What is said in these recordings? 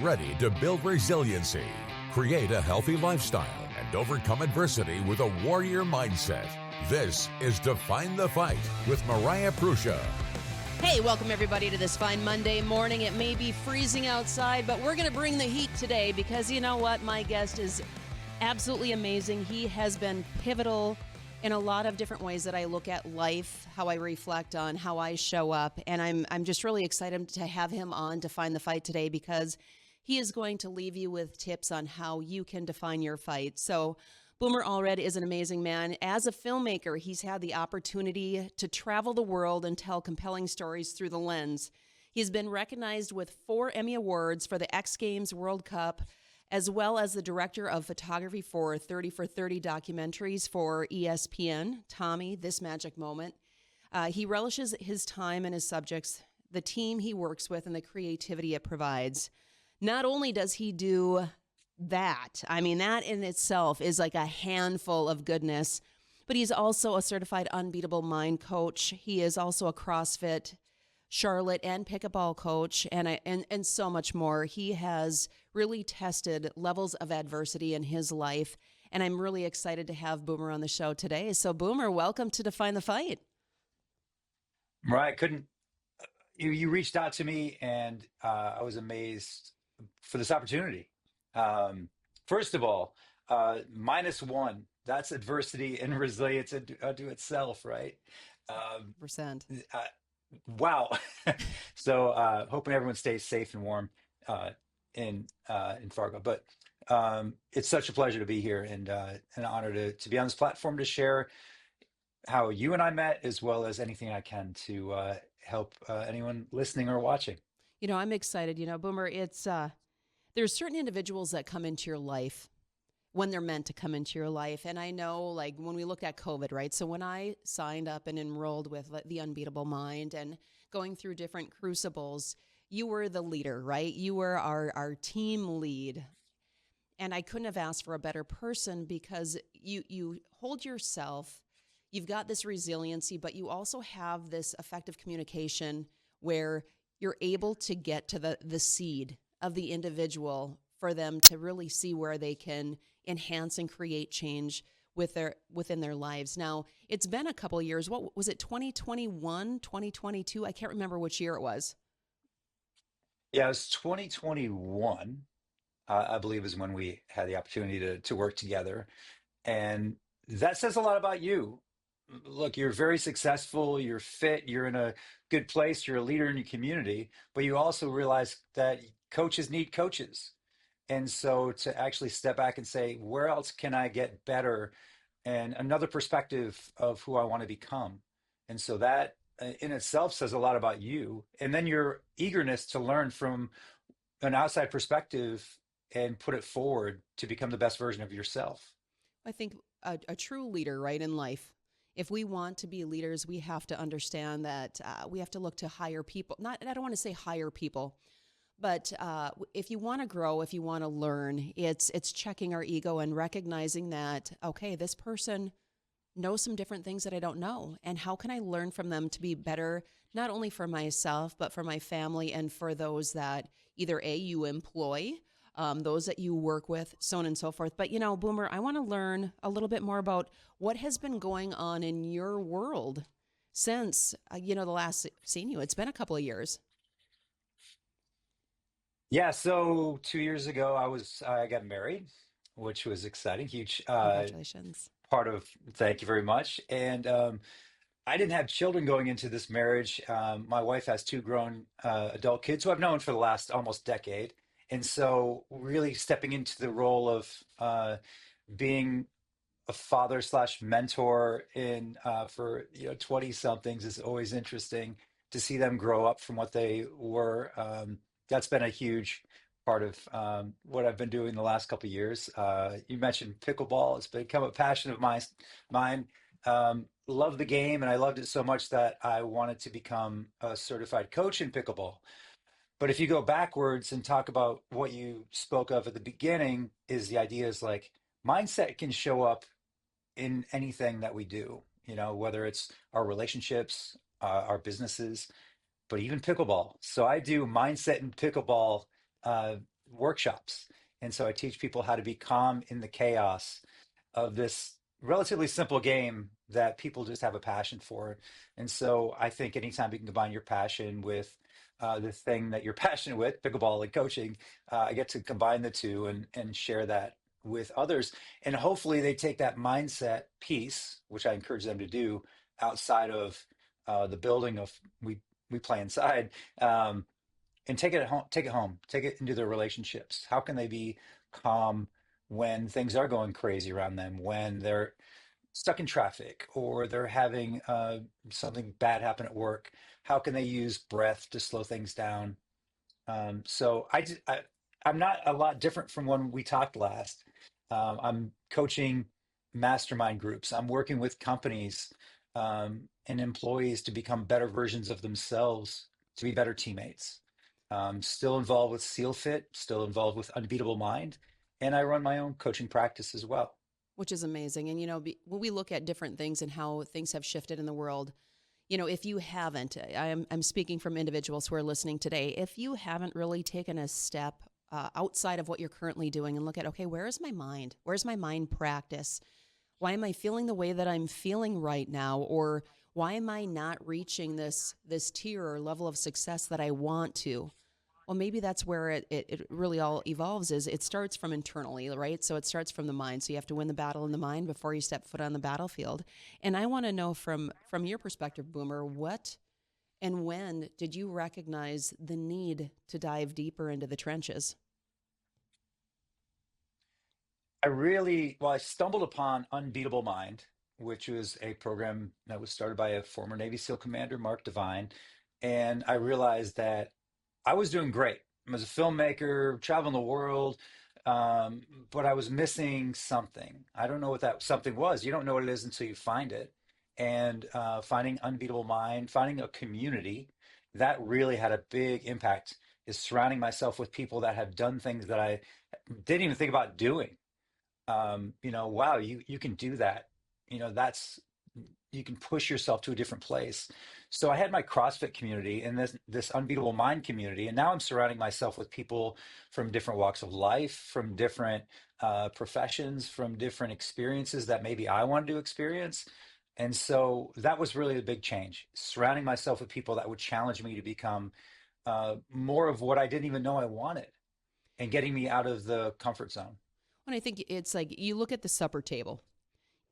ready to build resiliency, create a healthy lifestyle, and overcome adversity with a warrior mindset. This is Define the Fight with Mariah Prussia. Hey, welcome everybody to this fine Monday morning. It may be freezing outside, but we're going to bring the heat today because you know what? My guest is absolutely amazing. He has been pivotal in a lot of different ways that I look at life, how I reflect on how I show up. And I'm just really excited to have him on Define the Fight today because he is going to leave you with tips on how you can define your fight. So Boomer Alred is an amazing man. As a filmmaker, he's had the opportunity to travel the world and tell compelling stories through the lens. He's been recognized with 4 Emmy Awards for the XGames World Cup, as well as the director of photography for 30 for 30 documentaries for ESPN, Tommy, This Magic Moment. He relishes his time and his subjects, the team he works with, and the creativity it provides. Not only does he do that, I mean, that in itself is like a handful of goodness, but he's also a certified unbeatable mind coach. He is also a CrossFit, Charlotte, and pickleball coach, and so much more. He has really tested levels of adversity in his life, and I'm really excited to have Boomer on the show today. So, Boomer, welcome to Define the Fight. Right, you reached out to me, and I was amazed for this opportunity. First of all, -1, that's adversity and resilience unto itself, right? Percent. Wow. So hoping everyone stays safe and warm in Fargo. But it's such a pleasure to be here and an honor to be on this platform to share how you and I met, as well as anything I can to help anyone listening or watching. You know, I'm excited. You know, Boomer, it's there's certain individuals that come into your life when they're meant to come into your life. And I know, like, when we looked at COVID, right? So when I signed up and enrolled with the Unbeatable Mind and going through different crucibles, you were the leader, right? You were our team lead. And I couldn't have asked for a better person because you hold yourself, you've got this resiliency, but you also have this effective communication where you're able to get to the seed of the individual for them to really see where they can enhance and create change within their lives. Now, it's been a couple of years. What was it, 2021, 2022? I can't remember which year it was. Yeah, it was 2021, I believe, is when we had the opportunity to work together. And that says a lot about you. Look, you're very successful, you're fit, you're in a good place, you're a leader in your community, but you also realize that coaches need coaches. And so to actually step back and say, where else can I get better and another perspective of who I want to become? And so that in itself says a lot about you. And then your eagerness to learn from an outside perspective and put it forward to become the best version of yourself. I think a true leader, right, in life, if we want to be leaders, we have to understand that we have to look to hire people. I don't want to say hire people, but if you want to grow, if you want to learn, it's checking our ego and recognizing that, okay, this person knows some different things that I don't know. And how can I learn from them to be better, not only for myself, but for my family and for those that either you employ, those that you work with, so on and so forth. But, you know, Boomer, I want to learn a little bit more about what has been going on in your world since, the last seen you. It's been a couple of years. Yeah, so 2 years ago, I got married, which was exciting, huge Congratulations. part of. Thank you very much. And I didn't have children going into this marriage. My wife has 2 grown adult kids who I've known for the last almost decade. And so really stepping into the role of being a father slash mentor for 20 somethings is always interesting to see them grow up from what they were. That's been a huge part of what I've been doing the last couple of years. You mentioned pickleball. It's become a passion of mine. Love the game, and I loved it so much that I wanted to become a certified coach in pickleball. But if you go backwards and talk about what you spoke of at the beginning, is the idea is like mindset can show up in anything that we do, whether it's our relationships, our businesses, but even pickleball. So I do mindset and pickleball workshops. And so I teach people how to be calm in the chaos of this relatively simple game that people just have a passion for. And so I think anytime you can combine your passion with the thing that you're passionate with, pickleball and coaching, I get to combine the two and share that with others. And hopefully they take that mindset piece, which I encourage them to do outside of the building of we play inside, and take it into their relationships. How can they be calm when things are going crazy around them, when they're stuck in traffic or they're having something bad happen at work? How can they use breath to slow things down? So I'm not a lot different from when we talked last. I'm coaching mastermind groups. I'm working with companies and employees to become better versions of themselves, to be better teammates. Still involved with SealFIt, still involved with Unbeatable Mind, and I run my own coaching practice as well. Which is amazing. And, when we look at different things and how things have shifted in the world, if you haven't, I'm speaking from individuals who are listening today, if you haven't really taken a step outside of what you're currently doing and look at, okay, where is my mind? Where's my mind practice? Why am I feeling the way that I'm feeling right now? Or why am I not reaching this tier or level of success that I want to? Well, maybe that's where it really all evolves. Is it starts from internally, right? So it starts from the mind. So you have to win the battle in the mind before you step foot on the battlefield. And I want to know from your perspective, Boomer, what and when did you recognize the need to dive deeper into the trenches? I stumbled upon Unbeatable Mind, which was a program that was started by a former Navy SEAL commander, Mark Devine. And I realized that I was doing great. I was a filmmaker, traveling the world, um, but I was missing something. I don't know what that something was. You don't know what it is until you find it. And finding Unbeatable Mind, finding a community, that really had a big impact. Is surrounding myself with people that have done things that I didn't even think about doing. Wow, you can do that. That's you can push yourself to a different place. So I had my CrossFit community and this Unbeatable Mind community, and now I'm surrounding myself with people from different walks of life, from different professions, from different experiences that maybe I wanted to experience. And so that was really a big change, surrounding myself with people that would challenge me to become more of what I didn't even know I wanted, and getting me out of the comfort zone. When I think it's like you look at the supper table.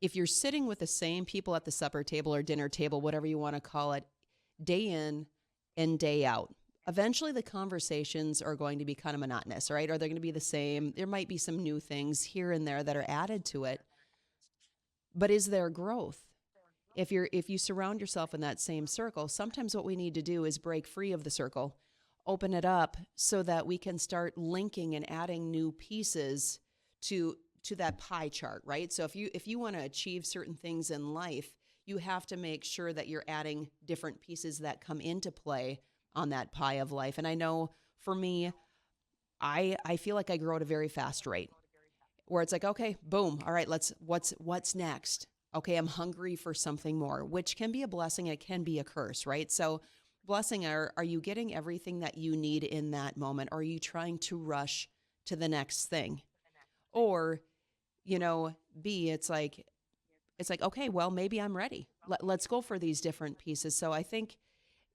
If you're sitting with the same people at the supper table or dinner table, whatever you want to call it, day in and day out, eventually the conversations are going to be kind of monotonous, right? Or they're going to be the same. There might be some new things here and there that are added to it. But is there growth? If you surround yourself in that same circle, sometimes what we need to do is break free of the circle, open it up so that we can start linking and adding new pieces to that pie chart, right? So if you want to achieve certain things in life, you have to make sure that you're adding different pieces that come into play on that pie of life. And I know for me, I feel like I grow at a very fast rate where it's like, okay, boom, all right, what's next? Okay, I'm hungry for something more, which can be a blessing, it can be a curse, right? So blessing, are you getting everything that you need in that moment? Or are you trying to rush to the next thing? Or, B, it's like, okay, well, maybe I'm ready. Let's go for these different pieces. So I think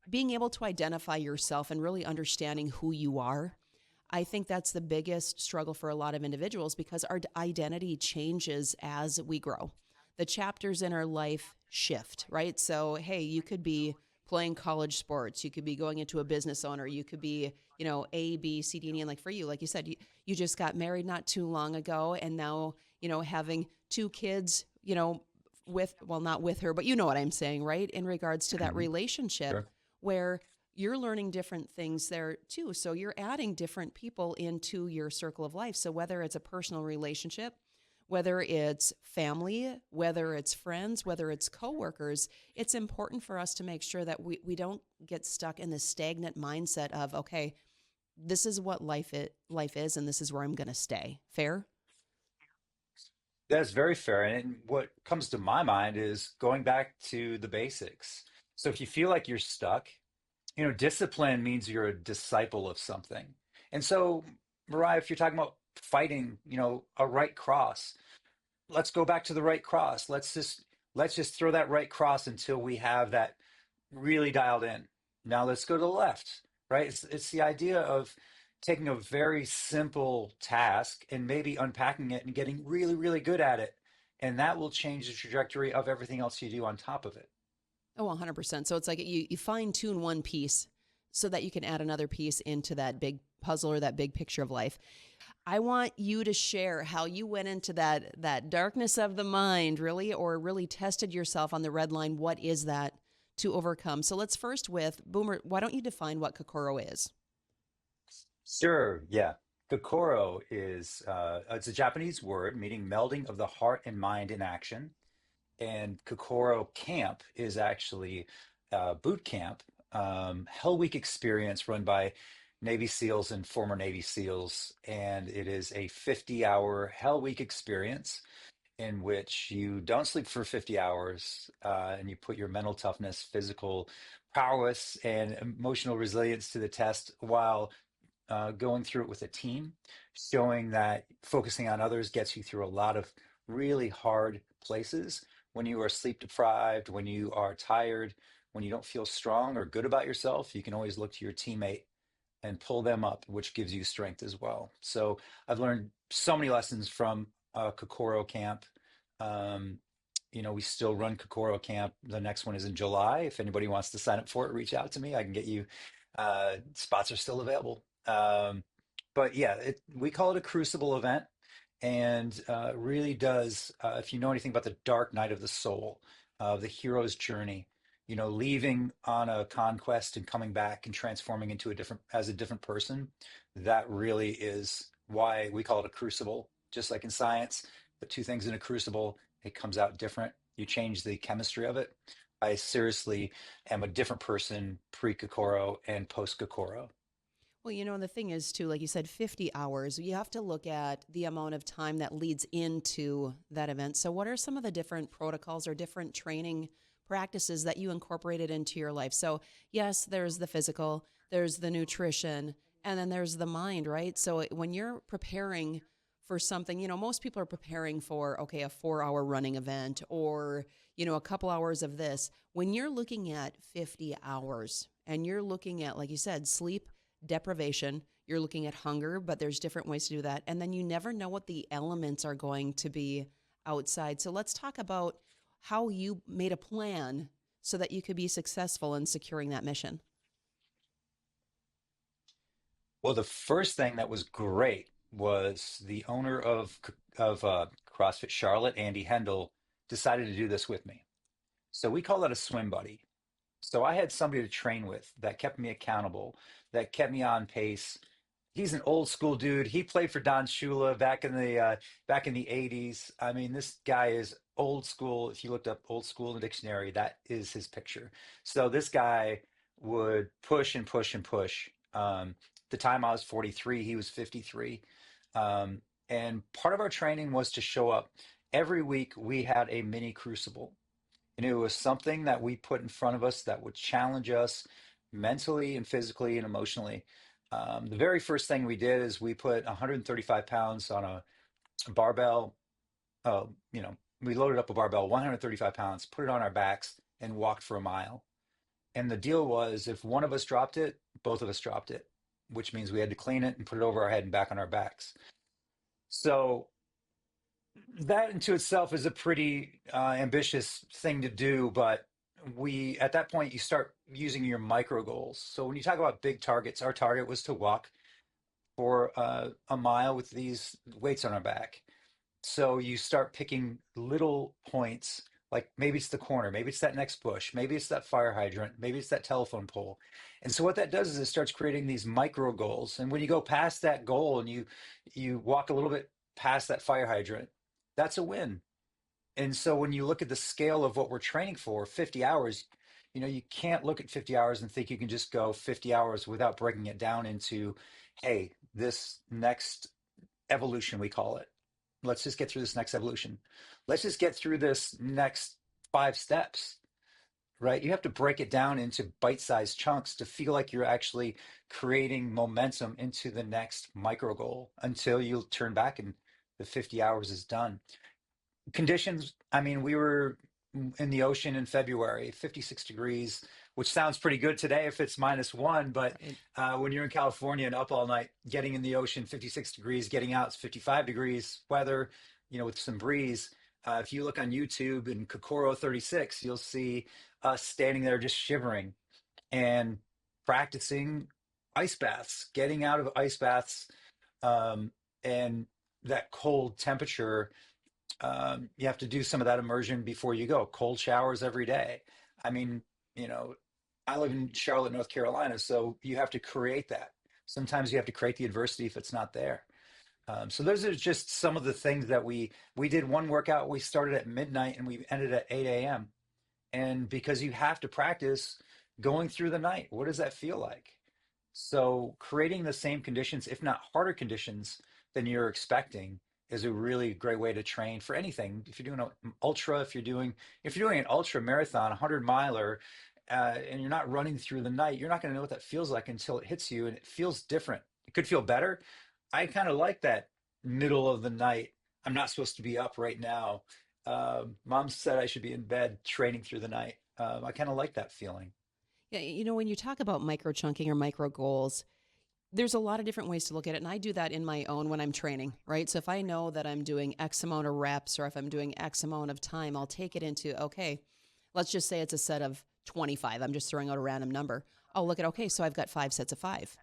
being able to identify yourself and really understanding who you are, I think that's the biggest struggle for a lot of individuals because our identity changes as we grow. The chapters in our life shift, right? So, hey, you could be playing college sports, you could be going into a business owner, you could be, A, B, C, D, and E. And like for you, like you said, you just got married not too long ago, and now, having two kids, not with her, but you know what I'm saying, right? In regards to that Mhm. relationship Sure. where you're learning different things there too. So you're adding different people into your circle of life. So whether it's a personal relationship, whether it's family, whether it's friends, whether it's coworkers, it's important for us to make sure that we don't get stuck in this stagnant mindset of, okay, this is what life is, and this is where I'm going to stay. Fair? That's very fair. And what comes to my mind is going back to the basics. So if you feel like you're stuck, discipline means you're a disciple of something. And so Mariah, if you're talking about fighting, a right cross, let's go back to the right cross. Let's just throw that right cross until we have that really dialed in. Now let's go to the left, right? It's the idea of taking a very simple task and maybe unpacking it and getting really, really good at it. And that will change the trajectory of everything else you do on top of it. Oh, 100%. So it's like you fine tune one piece so that you can add another piece into that big puzzle or that big picture of life. I want you to share how you went into that darkness of the mind, really, or really tested yourself on the red line. What is that to overcome? So let's first with Boomer. Why don't you define what Kokoro is? Sure, yeah. Kokoro is it's a Japanese word meaning melding of the heart and mind in action. And Kokoro Camp is actually a boot camp, Hell Week experience run by Navy SEALs and former Navy SEALs. And it is a 50-hour Hell Week experience in which you don't sleep for 50 hours and you put your mental toughness, physical prowess, and emotional resilience to the test while going through it with a team, showing that focusing on others gets you through a lot of really hard places. When you are sleep deprived, when you are tired, when you don't feel strong or good about yourself, you can always look to your teammate and pull them up, which gives you strength as well. So I've learned so many lessons from Kokoro Camp. Um, we still run Kokoro Camp. The next one is in July. If anybody wants to sign up for it, reach out to me. I can get you. Spots are still available. But yeah, we call it a crucible event, and really does. If you know anything about the dark night of the soul, the hero's journey, leaving on a conquest and coming back and transforming into a different person, that really is why we call it a crucible. Just like in science, the two things in a crucible, it comes out different. You change the chemistry of it. I seriously am a different person pre-Kokoro and post-Kokoro. Well, the thing is, too, like you said, 50 hours, you have to look at the amount of time that leads into that event. So, what are some of the different protocols or different training practices that you incorporated into your life? So, yes, there's the physical, there's the nutrition, and then there's the mind, right? So, when you're preparing for something, most people are preparing for, okay, a 4 hour running event or, a couple hours of this. When you're looking at 50 hours and you're looking at, like you said, sleep, deprivation, you're looking at hunger, but there's different ways to do that. And then you never know what the elements are going to be outside. So let's talk about how you made a plan so that you could be successful in securing that mission. Well, the first thing that was great was the owner of CrossFit Charlotte, Andy Hendel, decided to do this with me. So we call that a swim buddy. So I had somebody to train with that kept me accountable, that kept me on pace. He's an old school dude. He played for Don Shula back in the 80s. I mean, this guy is old school. If you looked up old school in the dictionary, that is his picture. So this guy would push and push and push. The time I was 43, he was 53. And part of our training was to show up. Every week we had a mini crucible. And it was something that we put in front of us that would challenge us mentally and physically and emotionally. The very first thing we did is we put 135 pounds on a barbell. Uh, we loaded up a barbell, 135 pounds, put it on our backs, and walked for a mile. And the deal was if one of us dropped it, both of us dropped it, which means we had to clean it and put it over our head and back on our backs. So that into itself is a pretty ambitious thing to do, but we at that point you start using your micro goals. So when you talk about big targets, our target was to walk for a mile with these weights on our back. So you start picking little points, like maybe it's the corner, maybe it's that next bush, maybe it's that fire hydrant, maybe it's that telephone pole. And so what that does is it starts creating these micro goals. And when you go past that goal and you walk a little bit past that fire hydrant, that's a win. And so when you look at the scale of what we're training for, 50 hours, you can't look at 50 hours and think you can just go 50 hours without breaking it down into, hey, this next evolution, we call it. Let's just get through this next evolution. Let's just get through this next 5 steps, right? You have to break it down into bite-sized chunks to feel like you're actually creating momentum into the next micro goal until you turn back and the 50 hours is done. Conditions, I mean, we were in the ocean in February, 56 degrees, which sounds pretty good today if it's -1, but Right. when you're in California and up all night, getting in the ocean, 56 degrees, getting out, it's 55 degrees weather, with some breeze. If you look on YouTube in Kokoro 36, you'll see us standing there just shivering and practicing ice baths, getting out of ice baths, um, and that cold temperature. You have to do some of that immersion before you go. Cold showers every day. I mean, you know, I live in Charlotte, North Carolina, so you have to create that. Sometimes you have to create the adversity if it's not there. So those are just some of the things that we did. One workout, we started at midnight and we ended at 8 a.m. And because you have to practice going through the night, what does that feel like? So creating the same conditions, if not harder conditions than you're expecting, is a really great way to train for anything. If you're doing an ultra, if you're doing an ultra marathon, 100 miler, and you're not running through the night, you're not going to know what that feels like until it hits you, and it feels different. It could feel better. I kind of like that middle of the night. I'm not supposed to be up right now. Mom said I should be in bed training through the night. I kind of like that feeling. Yeah, when you talk about micro chunking or micro goals, there's a lot of different ways to look at it. And I do that in my own when I'm training, right? So if I know that I'm doing X amount of reps or if I'm doing X amount of time, I'll take it into, okay, let's just say it's a set of 25. I'm just throwing out a random number. I'll look at, okay, so I've got 5 sets of 5.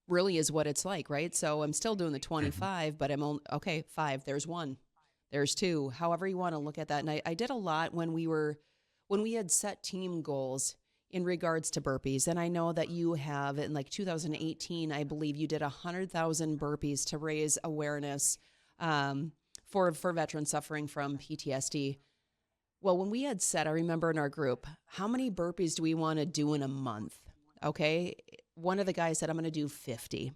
Really is what it's like, right? So I'm still doing the Mhm. 25, but I'm only, okay, 5, there's 1, there's 2, however you want to look at that. And I did a lot when we had set team goals in regards to burpees. And I know that you have in like 2018, I believe you did 100,000 burpees to raise awareness for veterans suffering from PTSD. Well, when we had said, I remember in our group, how many burpees do we want to do in a month? Okay. One of the guys said, I'm going to do 50.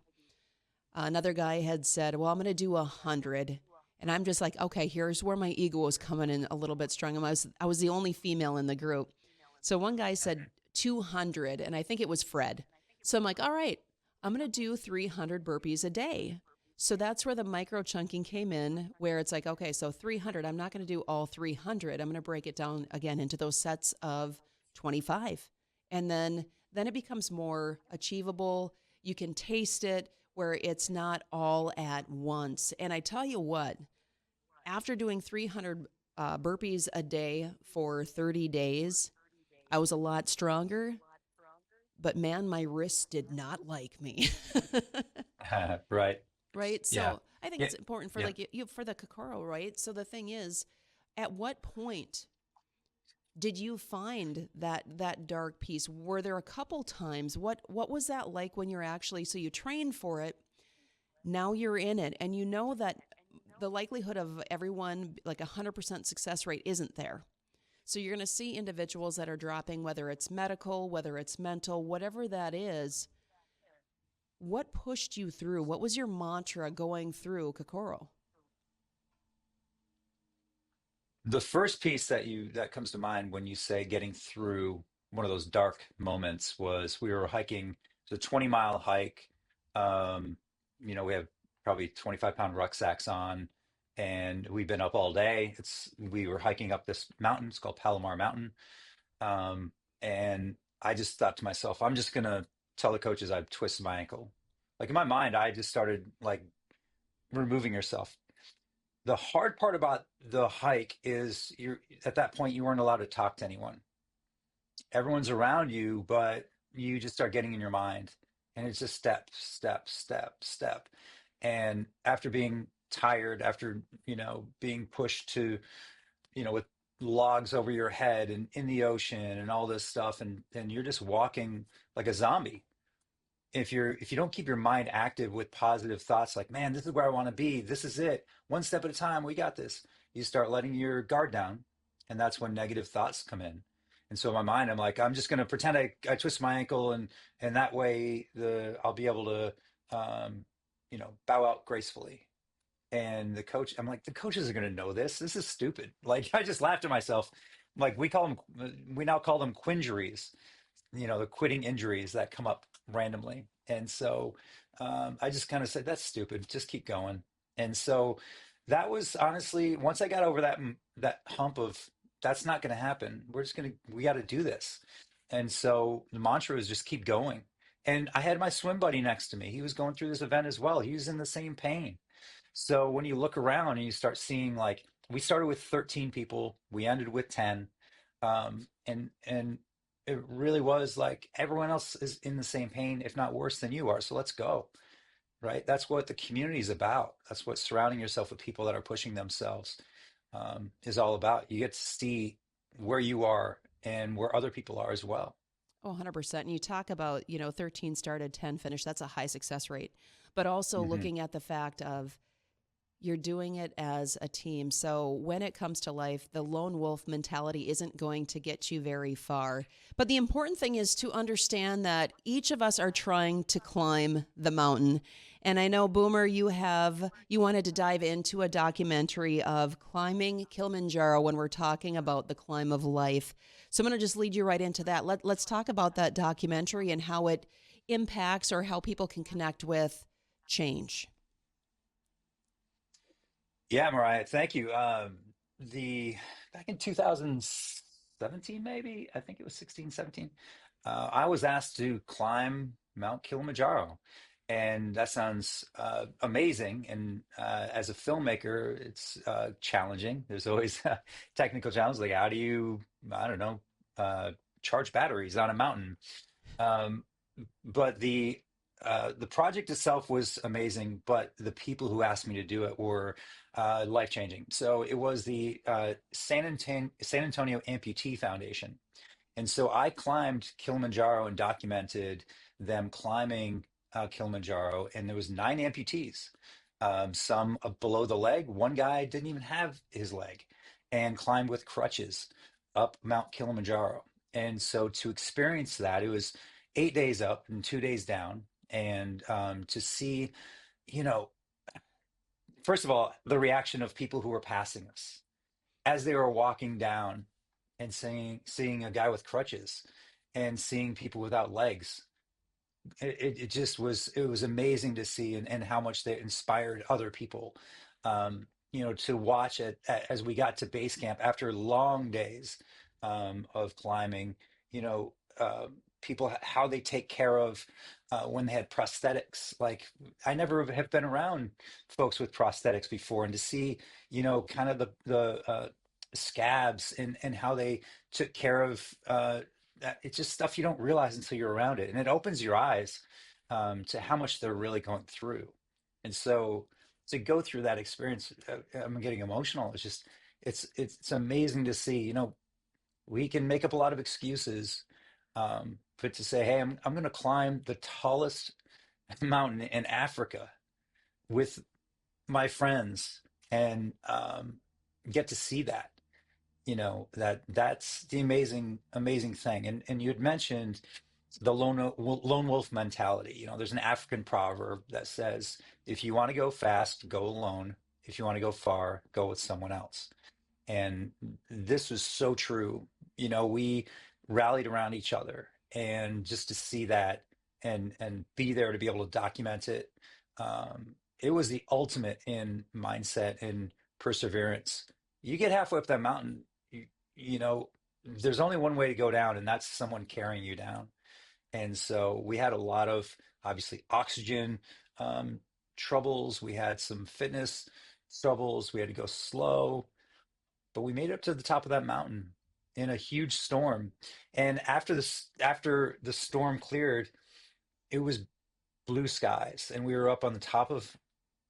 Another guy had said, well, I'm going to do 100. And I'm just like, okay, here's where my ego was coming in a little bit strong. I was the only female in the group. So one guy said 200, and I think it was Fred. So I'm like, all right, I'm going to do 300 burpees a day. So that's where the micro chunking came in, where it's like, okay, so 300, I'm not going to do all 300. I'm going to break it down again into those sets of 25. And then it becomes more achievable. You can taste it where it's not all at once. And I tell you what, after doing 300 burpees a day for 30 days, I was a lot stronger, but man, my wrists did not like me. Right. Right? Yeah. So I think Yeah. it's important for Yeah. like you for the Kokoro, right? So the thing is, at what point did you find that dark piece? Were there a couple times? What was that like when you're actually so you trained for it, now you're in it, and you know that the likelihood of everyone like 100% success rate isn't there. So you're going to see individuals that are dropping, whether it's medical, whether it's mental, whatever that is. What pushed you through? What was your mantra going through Kokoro? The first piece that comes to mind when you say getting through one of those dark moments was we were hiking. It's a 20-mile hike. Um, we have probably 25-pound rucksacks on, and we've been up all day. We were hiking up this mountain. It's called Palomar Mountain. Um, and I just thought to myself, I'm just gonna tell the coaches I've twisted my ankle. Like in my mind, I just started like removing yourself. The hard part about the hike is you're at that point you weren't allowed to talk to anyone. Everyone's around you, but you just start getting in your mind, and it's just step, step, step, step. And after being tired, after being pushed to with logs over your head and in the ocean and all this stuff, and you're just walking like a zombie. If you don't keep your mind active with positive thoughts like, man, this is where I want to be, this is it, one step at a time, we got this, you start letting your guard down, and that's when negative thoughts come in. And so in my mind, I'm like, I'm just going to pretend I twist my ankle, and that way I'll be able to bow out gracefully. And I'm like, the coaches are going to know this is stupid. Like, I just laughed at myself. like we now call them quinjuries, the quitting injuries that come up randomly. And so I just kind of said, that's stupid. Just keep going. And so that was honestly, once I got over that hump of that's not going to happen. We got to do this. And so the mantra was just keep going. And I had my swim buddy next to me. He was going through this event as well. He was in the same pain. So when you look around and you start seeing, like, we started with 13 people, we ended with 10. And it really was like everyone else is in the same pain, if not worse than you are. So let's go. Right. That's what the community is about. That's what surrounding yourself with people that are pushing themselves is all about. You get to see where you are and where other people are as well. Oh, 100%. And you talk about, 13 started, 10 finished. That's a high success rate. But also Hmm. looking at the fact of you're doing it as a team. So when it comes to life, the lone wolf mentality isn't going to get you very far. But the important thing is to understand that each of us are trying to climb the mountain. And I know, Boomer, you wanted to dive into a documentary of climbing Kilimanjaro when we're talking about the climb of life. So I'm going to just lead you right into that. Let's talk about that documentary and how it impacts or how people can connect with change. Yeah, Mariah, thank you. The Back in 2017, maybe, I think it was 16, 17, I was asked to climb Mount Kilimanjaro. And that sounds amazing. And as a filmmaker, it's challenging. There's always technical challenges, like how do you, I don't know, uh, charge batteries on a mountain? Um, but the project itself was amazing, but the people who asked me to do it were life changing. So it was the San Antonio Amputee Foundation, and so I climbed Kilimanjaro and documented them climbing Kilimanjaro, and there was 9 amputees, some below the leg. One guy didn't even have his leg, and climbed with crutches up Mount Kilimanjaro. And so to experience that, it was 8 days up and 2 days down, and to see, you know, first of all, the reaction of people who were passing us as they were walking down and seeing a guy with crutches and seeing people without legs. It just was, it was amazing to see, and how much they inspired other people, to watch it as we got to base camp after long days of climbing. you know People, how they take care of when they had prosthetics. Like, I never have been around folks with prosthetics before, and to see, kind of the scabs, and how they took care of that. It's just stuff you don't realize until you're around it, and it opens your eyes to how much they're really going through. And so to go through that experience, I'm getting emotional. It's amazing to see. We can make up a lot of excuses, but to say, hey, I'm going to climb the tallest mountain in Africa with my friends, and get to see that. That's the amazing thing. And you had mentioned the lone wolf mentality. There's an African proverb that says, if you want to go fast, go alone. If you want to go far, go with someone else. And this was so true. We rallied around each other, and just to see that, and be there to be able to document it, it was the ultimate in mindset and perseverance. You get halfway up that mountain, you know, there's only one way to go down, and that's someone carrying you down. And so we had a lot of, obviously, oxygen um, troubles. We had some fitness troubles. We had to go slow, but we made it up to the top of that mountain in a huge storm. And after the storm cleared, it was blue skies, and we were up on the top of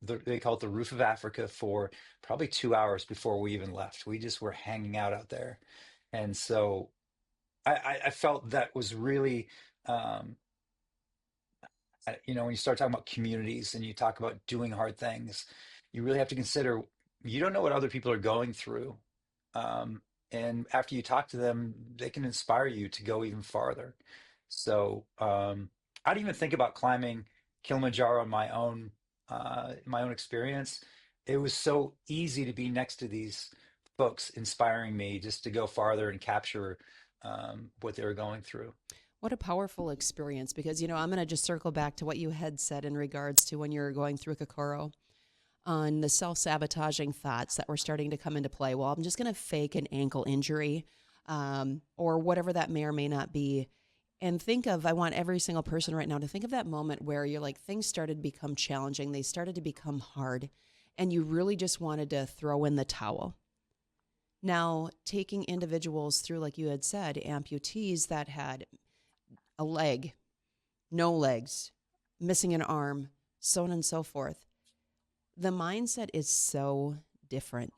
they call it the roof of Africa for probably 2 hours before we even left. We just were hanging out there. And so I felt that was really, um, when you start talking about communities and you talk about doing hard things, you really have to consider, you don't know what other people are going through. Um, and after you talk to them, they can inspire you to go even farther. So I didn't even think about climbing Kilimanjaro on my own experience. It was so easy to be next to these folks inspiring me just to go farther and capture what they were going through. What a powerful experience, because, I'm going to just circle back to what you had said in regards to when you're going through Kokoro on the self-sabotaging thoughts that were starting to come into play. Well, I'm just going to fake an ankle injury, or whatever that may or may not be. And I want every single person right now to think of that moment where you're like, things started to become challenging. They started to become hard, and you really just wanted to throw in the towel. Now, taking individuals through, like you had said, amputees that had a leg, no legs, missing an arm, so on and so forth. The mindset is so different.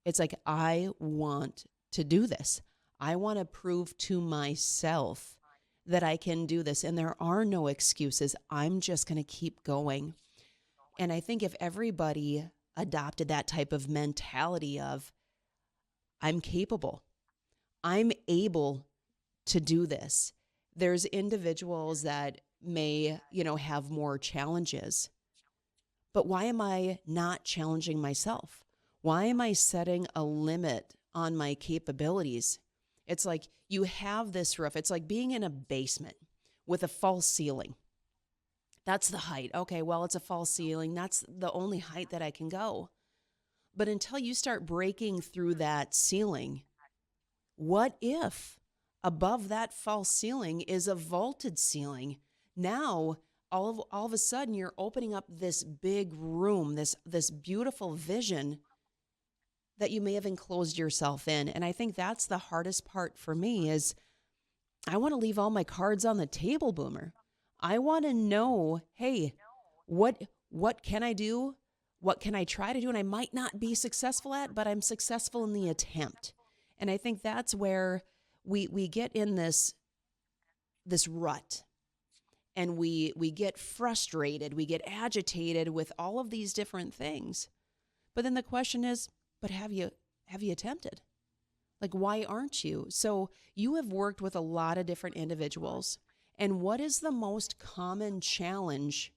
It's like, I want to do this. I want to prove to myself that I can do this. And there are no excuses. I'm just going to keep going. And I think if everybody adopted that type of mentality of, I'm capable, I'm able to do this. There's individuals that may, have more challenges. But why am I not challenging myself? Why am I setting a limit on my capabilities? It's like you have this roof. It's like being in a basement with a false ceiling. That's the height. Okay, well, it's a false ceiling. That's the only height that I can go. But until you start breaking through that ceiling, what if above that false ceiling is a vaulted ceiling? Now, all of a sudden, you're opening up this big room, this beautiful vision that you may have enclosed yourself in. And I think that's the hardest part for me is I want to leave all my cards on the table, Boomer. I want to know, hey, what can I do? What can I try to do? And I might not be successful at, but I'm successful in the attempt. And I think that's where we get in this rut. And we get frustrated, we get agitated with all of these different things. But then the question is, but have you attempted? Like, why aren't you? So you have worked with a lot of different individuals. And what is the most common challenge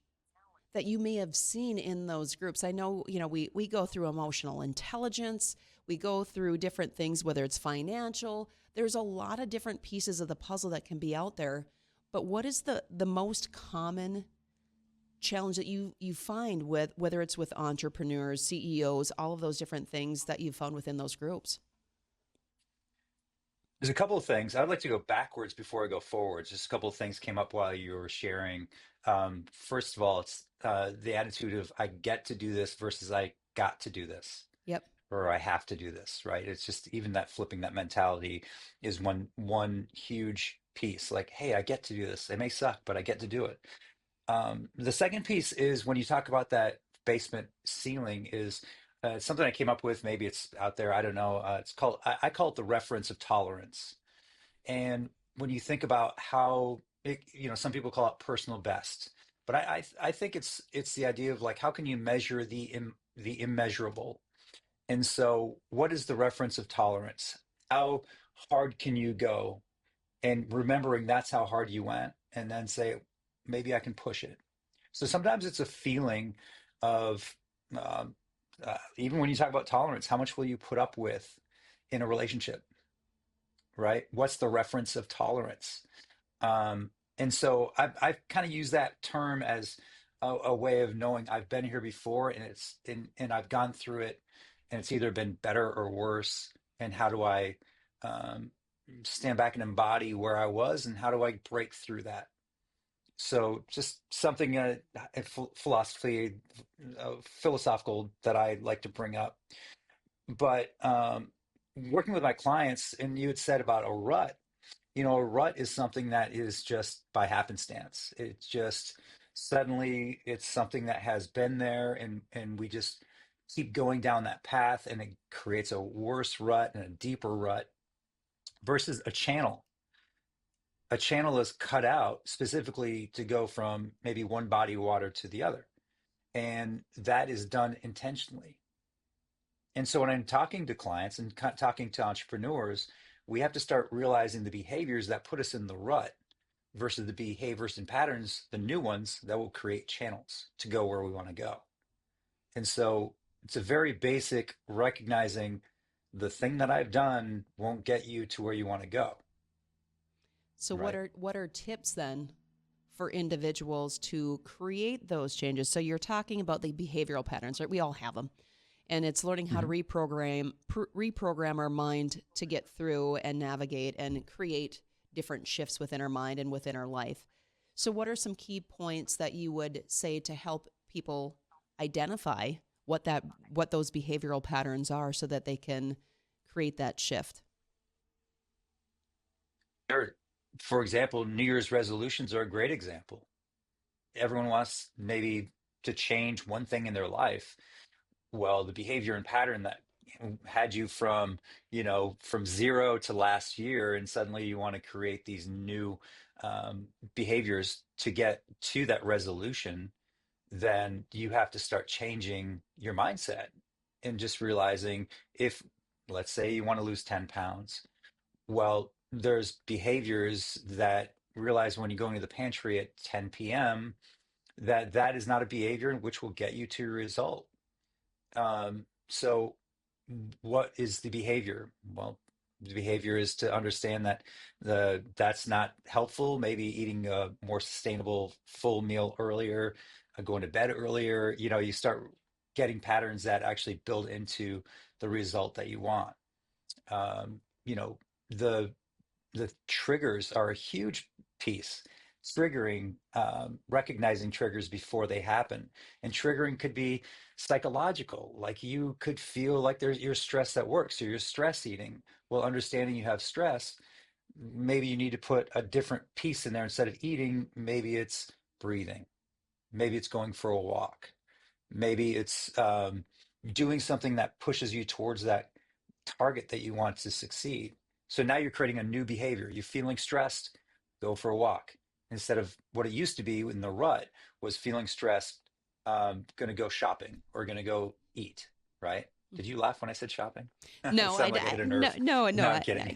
that you may have seen in those groups? I know, we go through emotional intelligence. We go through different things, whether it's financial. There's a lot of different pieces of the puzzle that can be out there. But what is the most common challenge that you find with, whether it's with entrepreneurs, CEOs, all of those different things that you've found within those groups? There's a couple of things. I'd like to go backwards before I go forwards. Just a couple of things came up while you were sharing. First of all, it's the attitude of I get to do this versus I got to do this. Yep. Or I have to do this, right? It's just even that flipping that mentality is one huge piece. Like, hey, I get to do this. It may suck, but I get to do it. The second piece is when you talk about that basement ceiling is something I came up with. Maybe it's out there. I don't know. It's called, I call it the reference of tolerance. And when you think about how it, some people call it personal best, but I think it's the idea of like, how can you measure the immeasurable? And so what is the reference of tolerance? How hard can you go? And remembering that's how hard you went, and then say, maybe I can push it. So sometimes it's a feeling of, um, even when you talk about tolerance, how much will you put up with in a relationship, right? What's the reference of tolerance? And so I've kind of used that term as a way of knowing I've been here before, and and I've gone through it, and it's either been better or worse. And how do I um, stand back and embody where I was, and how do I break through that? So just something philosophical that I like to bring up. But working with my clients, and you had said about a rut. A rut is something that is just by happenstance. It's just suddenly it's something that has been there, and we just keep going down that path, and it creates a worse rut and a deeper rut versus a channel. A channel is cut out specifically to go from maybe one body of water to the other, and that is done intentionally. And so when I'm talking to clients and talking to entrepreneurs, we have to start realizing the behaviors that put us in the rut versus the behaviors and patterns, the new ones that will create channels to go where we want to go. And so it's a very basic recognizing the thing that I've done won't get you to where you want to go, So right? what are tips then for individuals to create those changes? So you're talking about the behavioral patterns, right? We all have them. And it's learning how to Mhm. reprogram our mind to get through and navigate and create different shifts within our mind and within our life. So what are some key points that you would say to help people identify what those behavioral patterns are so that they can create that shift? Sure. For example, New Year's resolutions are a great example. Everyone wants maybe to change one thing in their life. Well, the behavior and pattern that had you from, from zero to last year, and suddenly you want to create these new behaviors to get to that resolution, then you have to start changing your mindset and just realizing if, let's say, you want to lose 10 pounds. Well, there's behaviors that realize when you go into the pantry at 10 p.m. that is not a behavior in which will get you to your result. So what is the behavior? Well, the behavior is to understand that that's not helpful. Maybe eating a more sustainable full meal earlier, going to bed earlier. You start getting patterns that actually build into the result that you want. You know, the the triggers are a huge piece. Triggering, recognizing triggers before they happen. And triggering could be psychological, like you could feel like you're stressed at work, so you're stress eating. Well, understanding you have stress, maybe you need to put a different piece in there. Instead of eating, maybe it's breathing, maybe it's going for a walk, maybe it's doing something that pushes you towards that target that you want to succeed. So now you're creating a new behavior. You're feeling stressed, go for a walk. Instead of what it used to be in the rut was feeling stressed, going to go shopping or going to go eat, right? Did you laugh when I said shopping? It No, sounded like I hit a no, nerve. no, no. No, I'm kidding.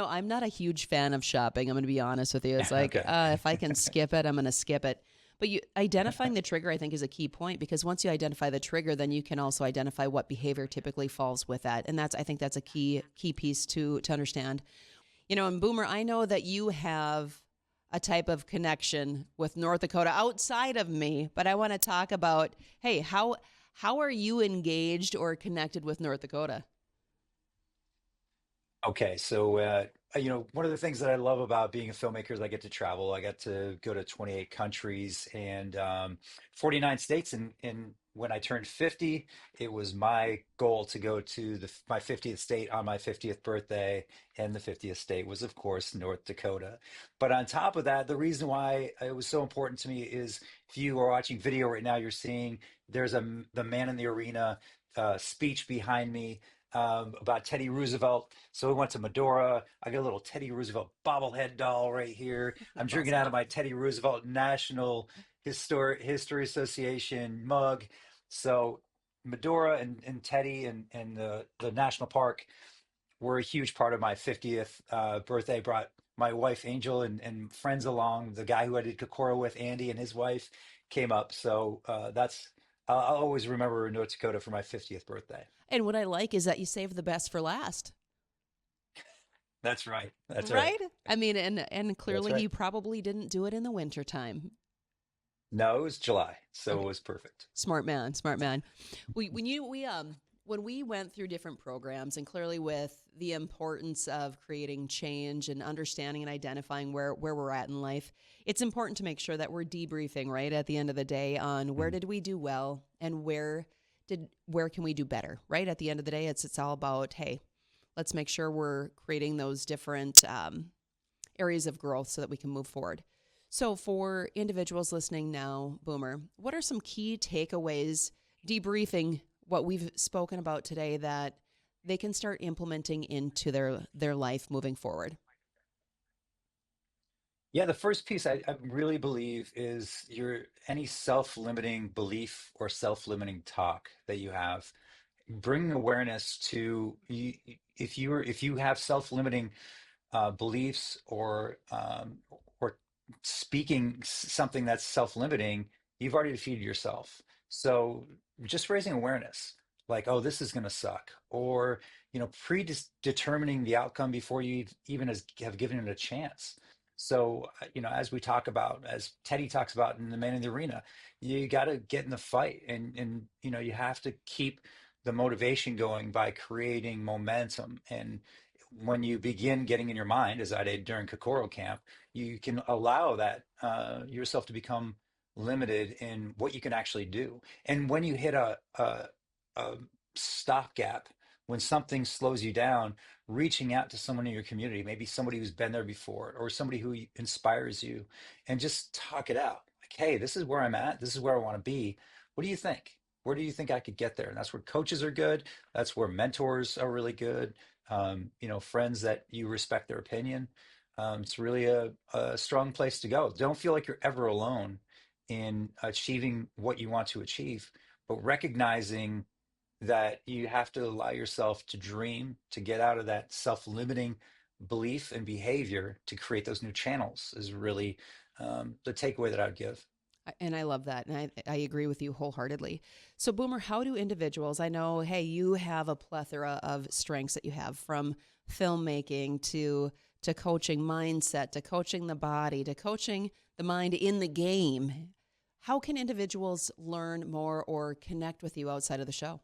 I'm not a huge fan of shopping. I'm going to be honest with you. It's like, Okay. if I can skip it, I'm going to skip it. But identifying the trigger, I think, is a key point because once you identify the trigger, then you can also identify what behavior typically falls with that, and I think that's a key piece to understand. And Boomer, I know that you have a type of connection with North Dakota outside of me, but I want to talk about, hey, how are you engaged or connected with North Dakota? Okay, so one of the things that I love about being a filmmaker is I get to travel. I got to go to 28 countries and 49 states. And when I turned 50, it was my goal to go to my 50th state on my 50th birthday. And the 50th state was, of course, North Dakota. But on top of that, the reason why it was so important to me is if you are watching video right now, you're seeing there's the Man in the Arena speech behind me about Teddy Roosevelt. So we went to Medora. I got a little Teddy Roosevelt bobblehead doll right here. I'm That's drinking awesome. out of my Teddy Roosevelt National History Association mug. So Medora and Teddy and the national park were a huge part of my 50th birthday. Brought my wife Angel and friends along. The guy who I did Kokoro with, Andy, and his wife came up. So I'll always remember North Dakota for my 50th birthday. And what I like is that you save the best for last, That's right. That's right. right? I mean, and That's clearly right. you probably didn't do it in the wintertime. No, it was July, so it Okay. was perfect. Smart man, smart man. When we went through different programs and clearly with the importance of creating change and understanding and identifying where we're at in life, it's important to make sure that we're debriefing right at the end of the day on where Mhm. did we do well and where can we do better, right? At the end of the day, it's all about, hey, let's make sure we're creating those different areas of growth so that we can move forward. So, for individuals listening now, Boomer, what are some key takeaways, debriefing what we've spoken about today that they can start implementing into their life moving forward? Yeah, the first piece I really believe is your any self-limiting belief or self-limiting talk that you have. Bring awareness to if you have self-limiting beliefs or speaking something that's self-limiting, you've already defeated yourself. So just raising awareness, like, oh, this is going to suck, or predetermining the outcome before you even have given it a chance. So as we talk about, as Teddy talks about in The Man in the Arena, you got to get in the fight, and you have to keep the motivation going by creating momentum. And when you begin getting in your mind, as I did during Kokoro Camp, you can allow that yourself to become limited in what you can actually do. And when you hit a stopgap, when something slows you down, reaching out to someone in your community, maybe somebody who's been there before, or somebody who inspires you, and just talk it out. Like, hey, this is where I'm at. This is where I want to be. What do you think? Where do you think I could get there? And that's where coaches are good. That's where mentors are really good. Friends that you respect their opinion. It's really a strong place to go. Don't feel like you're ever alone in achieving what you want to achieve, but recognizing that you have to allow yourself to dream, to get out of that self-limiting belief and behavior to create those new channels is really the takeaway that I'd give. And I love that. And I agree with you wholeheartedly. So, Boomer, how do individuals, I know, hey, you have a plethora of strengths that you have, from filmmaking to coaching mindset, to coaching the body, to coaching the mind in the game. How can individuals learn more or connect with you outside of the show?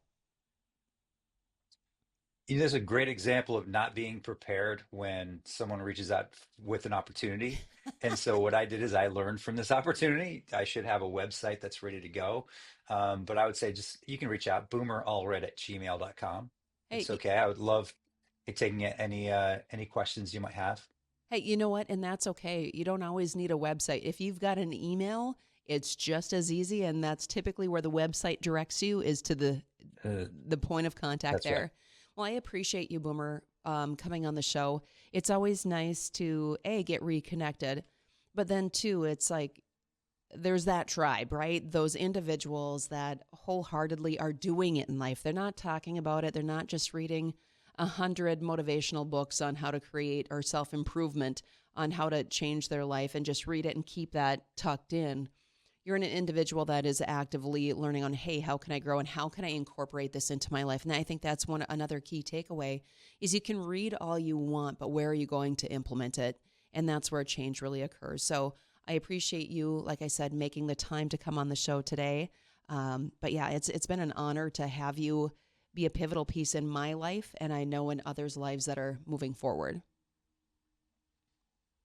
There's a great example of not being prepared when someone reaches out with an opportunity. And so what I did is I learned from this opportunity. I should have a website that's ready to go. But I would say just you can reach out, boomerallred@gmail.com. It's Hey, okay. I would love taking any questions you might have. hey, you know what? And that's okay. You don't always need a website. If you've got an email, it's just as easy. And that's typically where the website directs you, is to Uh, the point of contact that's right. there. Well, I appreciate you, Boomer, coming on the show. It's always nice to, A, get reconnected, but then, two, it's like there's that tribe, right? Those individuals that wholeheartedly are doing it in life. They're not talking about it. They're not just reading 100 motivational books on how to create or self-improvement, on how to change their life, and just read it and keep that tucked in. You're an individual that is actively learning on, hey, how can I grow and how can I incorporate this into my life? And I think that's another key takeaway is you can read all you want, but where are you going to implement it? And that's where change really occurs. So I appreciate you, like I said, making the time to come on the show today. But yeah, it's been an honor to have you be a pivotal piece in my life, and I know in others' lives that are moving forward.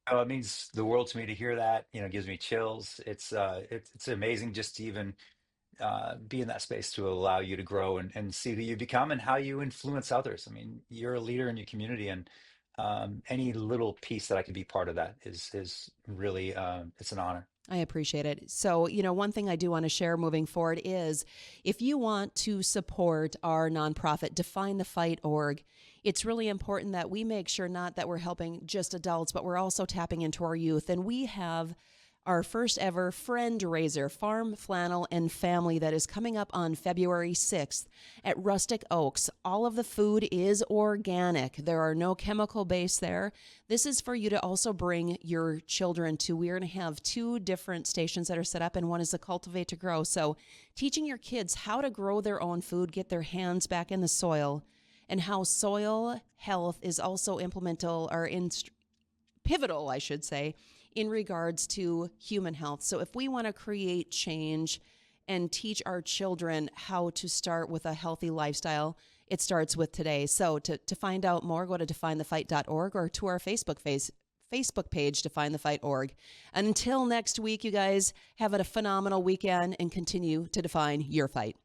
Oh, it means the world to me to hear that. It gives me chills. It's amazing just to even be in that space to allow you to grow and see who you become and how you influence others. I mean, you're a leader in your community, and any little piece that I can be part of that is really it's an honor. I appreciate it. So, one thing I do want to share moving forward is if you want to support our nonprofit, Define the Fight org, it's really important that we make sure not that we're helping just adults, but we're also tapping into our youth. And we have our first ever friend raiser, Farm Flannel and Family, that is coming up on February 6th at Rustic Oaks. All of the food is organic. There are no chemical base there. This is for you to also bring your children to. We're going to have 2 different stations that are set up, and one is the Cultivate to Grow. So teaching your kids how to grow their own food, get their hands back in the soil, and how soil health is also pivotal, I should say, in regards to human health. So if we want to create change and teach our children how to start with a healthy lifestyle, it starts with today. So to find out more, go to definethefight.org or to our Facebook page, Define the Fight org. Until next week, you guys have a phenomenal weekend and continue to define your fight.